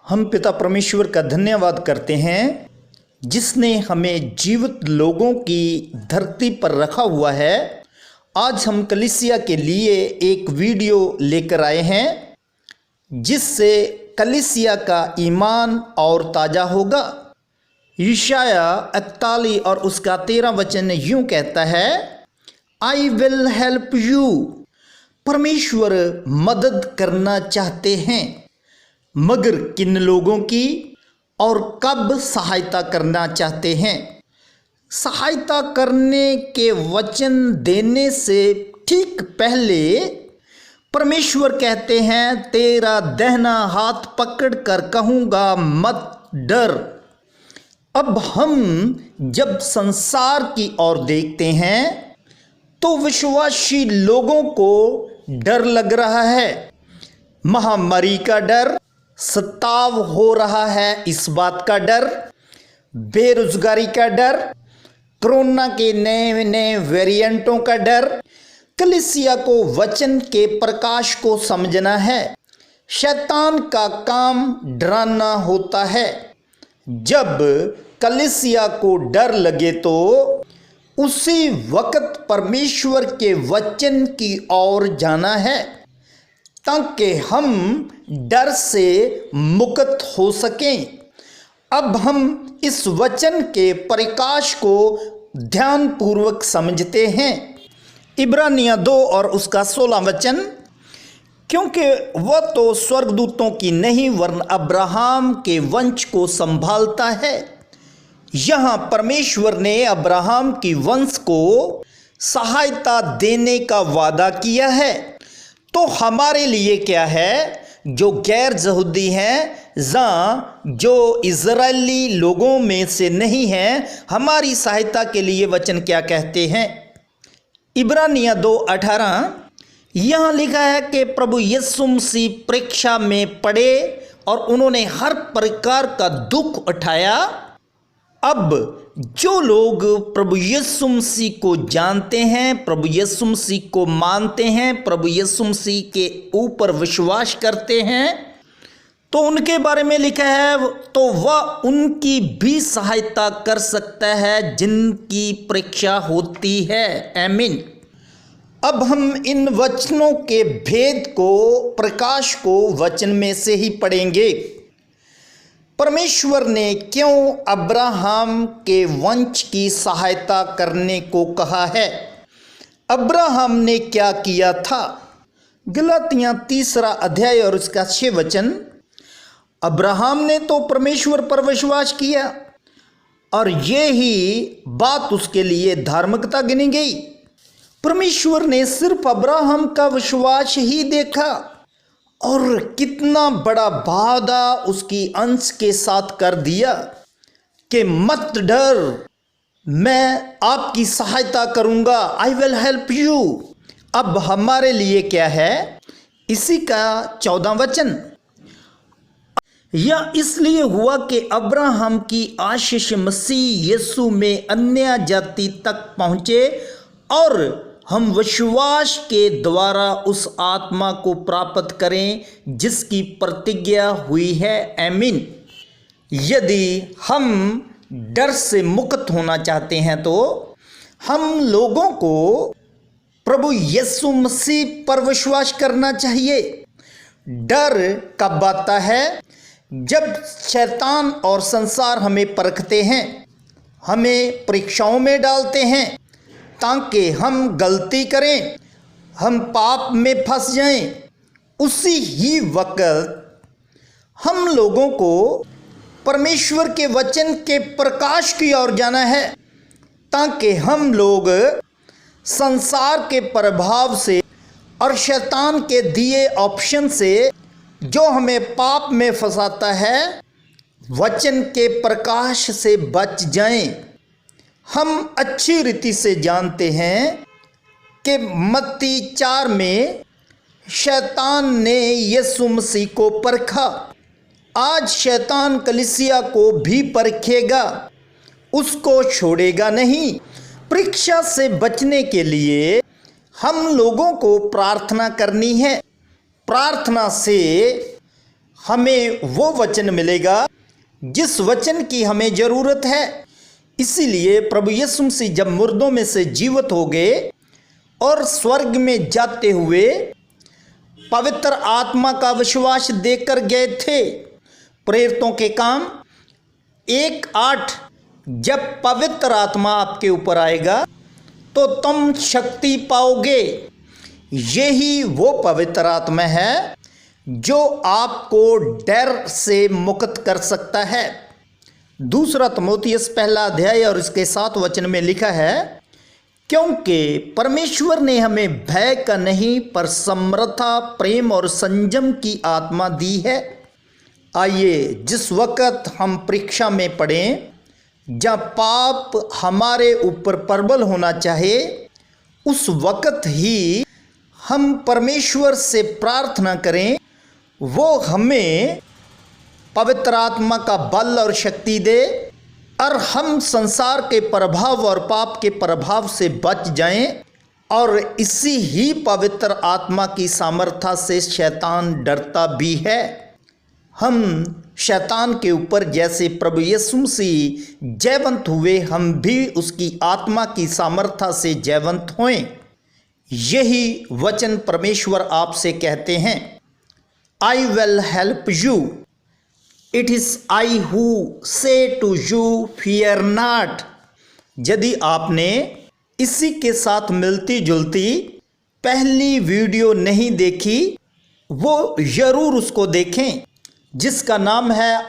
हम पिता परमेश्वर का धन्यवाद करते हैं जिसने हमें जीवित लोगों की धरती पर रखा हुआ है। आज हम कलीसिया के लिए एक वीडियो लेकर आए हैं जिससे कलीसिया का ईमान और ताज़ा होगा। यशाया 41 और उसका 13 वचन यूं कहता है, आई विल हेल्प यू। परमेश्वर मदद करना चाहते हैं, मगर किन लोगों की और कब सहायता करना चाहते हैं। सहायता करने के वचन देने से ठीक पहले परमेश्वर कहते हैं, तेरा दाहिना हाथ पकड़ कर कहूँगा मत डर। अब हम जब संसार की ओर देखते हैं तो विश्वासी लोगों को डर लग रहा है। महामारी का डर, सताव हो रहा है इस बात का डर, बेरोजगारी का डर, कोरोना के नए नए वेरिएंटों का डर। कलीसिया को वचन के प्रकाश को समझना है। शैतान का काम डराना होता है। जब कलीसिया को डर लगे तो उसी वक्त परमेश्वर के वचन की ओर जाना है ताकि हम डर से मुक्त हो सकें। अब हम इस वचन के प्रकाश को ध्यानपूर्वक समझते हैं। इब्रानियाँ 2 और उसका 16 वचन, क्योंकि वह तो स्वर्गदूतों की नहीं वरन अब्राहम के वंश को संभालता है। यहाँ परमेश्वर ने अब्राहम की वंश को सहायता देने का वादा किया है। तो हमारे लिए क्या है, जो गैर यहूदी हैं, जो इजरायली लोगों में से नहीं हैं, हमारी सहायता के लिए वचन क्या कहते हैं। इब्रानियाँ 2:18 यहाँ लिखा है कि प्रभु यीशु मसीह परीक्षा में पड़े और उन्होंने हर प्रकार का दुख उठाया। अब जो लोग प्रभु यीशु मसीह को जानते हैं, प्रभु यीशु मसीह को मानते हैं, प्रभु यीशु मसीह के ऊपर विश्वास करते हैं, तो उनके बारे में लिखा है, तो वह उनकी भी सहायता कर सकता है जिनकी परीक्षा होती है। आमीन। अब हम इन वचनों के भेद को, प्रकाश को वचन में से ही पढ़ेंगे। परमेश्वर ने क्यों अब्राहम के वंश की सहायता करने को कहा है? अब्राहम ने क्या किया था? गलातियाँ 3 अध्याय और उसका 6 वचन, अब्राहम ने तो परमेश्वर पर विश्वास किया और ये ही बात उसके लिए धार्मिकता गिनी गई। परमेश्वर ने सिर्फ अब्राहम का विश्वास ही देखा और कितना बड़ा वादा उसकी अंश के साथ कर दिया कि मत डर, मैं आपकी सहायता करूंगा, आई विल हेल्प यू। अब हमारे लिए क्या है, इसी का 14 वचन, यह इसलिए हुआ कि अब्राहम की आशीष मसीह यीशु में अन्य जाति तक पहुँचे और हम विश्वास के द्वारा उस आत्मा को प्राप्त करें जिसकी प्रतिज्ञा हुई है। आमीन। यदि हम डर से मुक्त होना चाहते हैं तो हम लोगों को प्रभु यीशु मसीह पर विश्वास करना चाहिए। डर कब आता है? जब शैतान और संसार हमें परखते हैं, हमें परीक्षाओं में डालते हैं ताकि हम गलती करें, हम पाप में फंस जाएं। उसी ही वक्त हम लोगों को परमेश्वर के वचन के प्रकाश की ओर जाना है ताकि हम लोग संसार के प्रभाव से और शैतान के दिए ऑप्शन से, जो हमें पाप में फंसाता है, वचन के प्रकाश से बच जाएं। हम अच्छी रीति से जानते हैं कि मत्ती 4 में शैतान ने यीशु मसीह को परखा। आज शैतान कलीसिया को भी परखेगा, उसको छोड़ेगा नहीं। परीक्षा से बचने के लिए हम लोगों को प्रार्थना करनी है। प्रार्थना से हमें वो वचन मिलेगा जिस वचन की हमें ज़रूरत है। इसीलिए प्रभु यीशु मसीह जब मुर्दों में से जीवित हो गए और स्वर्ग में जाते हुए पवित्र आत्मा का विश्वास देकर गए थे। प्रेरितों के काम 1:8, जब पवित्र आत्मा आपके ऊपर आएगा तो तुम शक्ति पाओगे। यही वो पवित्र आत्मा है जो आपको डर से मुक्त कर सकता है। 2 तिमोथियुस 1 अध्याय और इसके 7 वचन में लिखा है, क्योंकि परमेश्वर ने हमें भय का नहीं पर समर्था, प्रेम और संयम की आत्मा दी है। आइए जिस वक्त हम परीक्षा में पड़ें, जब पाप हमारे ऊपर प्रबल होना चाहे, उस वक्त ही हम परमेश्वर से प्रार्थना करें, वो हमें पवित्र आत्मा का बल और शक्ति दे और हम संसार के प्रभाव और पाप के प्रभाव से बच जाएं। और इसी ही पवित्र आत्मा की सामर्थ्य से शैतान डरता भी है। हम शैतान के ऊपर जैसे प्रभु यीशु मसीह जयवंत हुए, हम भी उसकी आत्मा की सामर्थ्य से जयवंत होएं। यही वचन परमेश्वर आपसे कहते हैं, I will help you. It is I who से टू यू फियर नॉट। यदि आपने इसी के साथ मिलती जुलती पहली वीडियो नहीं देखी, वो ज़रूर उसको देखें, जिसका नाम है